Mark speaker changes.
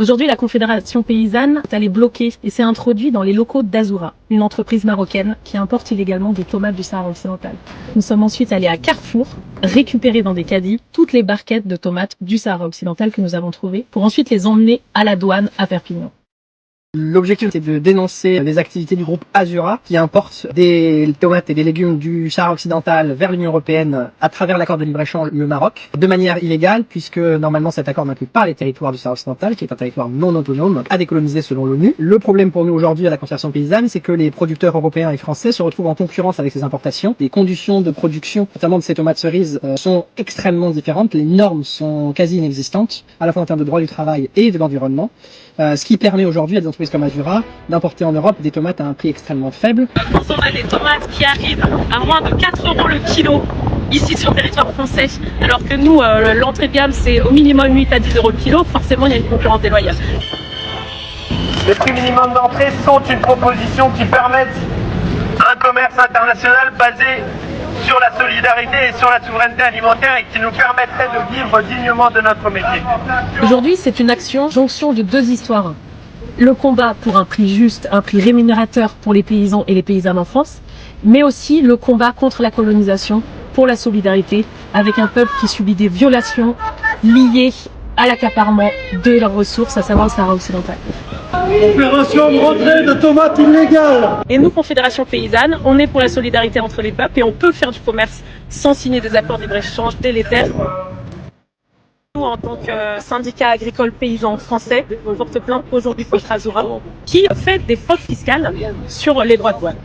Speaker 1: Aujourd'hui, la Confédération paysanne est allée bloquer et s'est introduite dans les locaux d'Azura, une entreprise marocaine qui importe illégalement des tomates du Sahara occidental. Nous sommes ensuite allés à Carrefour, récupérer dans des caddies toutes les barquettes de tomates du Sahara occidental que nous avons trouvées, pour ensuite les emmener à la douane à Perpignan.
Speaker 2: L'objectif, c'est de dénoncer les activités du groupe Azura qui importe des tomates et des légumes du Sahara occidental vers l'Union européenne à travers l'accord de libre-échange le Maroc, de manière illégale puisque normalement cet accord n'inclut pas les territoires du Sahara occidental qui est un territoire non autonome à décoloniser selon l'ONU. Le problème pour nous aujourd'hui à la Confédération paysanne, c'est que les producteurs européens et français se retrouvent en concurrence avec ces importations. Les conditions de production, notamment de ces tomates cerises, sont extrêmement différentes. Les normes sont quasi inexistantes, à la fois en termes de droit du travail et de l'environnement. Ce qui permet aujourd'hui à des entreprises comme Azura d'importer en Europe des tomates à un prix extrêmement faible.
Speaker 1: On a des tomates qui arrivent à moins de 4 € le kilo ici sur le territoire français, alors que nous, l'entrée de gamme, c'est au minimum 8 à 10 € le kilo. Forcément, il y a une concurrence déloyale.
Speaker 3: Les prix minimums d'entrée sont une proposition qui permet un commerce international basé sur la solidarité et sur la souveraineté alimentaire et qui nous permettrait de vivre dignement de notre métier.
Speaker 1: Aujourd'hui, c'est une action jonction de deux histoires. Le combat pour un prix juste, un prix rémunérateur pour les paysans et les paysannes en France, mais aussi le combat contre la colonisation, pour la solidarité avec un peuple qui subit des violations liées à l'accaparement de leurs ressources, à savoir le Sahara occidental.
Speaker 4: Opération de retrait de tomates illégales.
Speaker 1: Et nous, Confédération paysanne, on est pour la solidarité entre les peuples et on peut faire du commerce sans signer des accords de libre-échange délétères. Nous, en tant que syndicat agricole paysan français, on porte plainte aujourd'hui contre Azura qui fait des fraudes fiscales sur les droits de douane.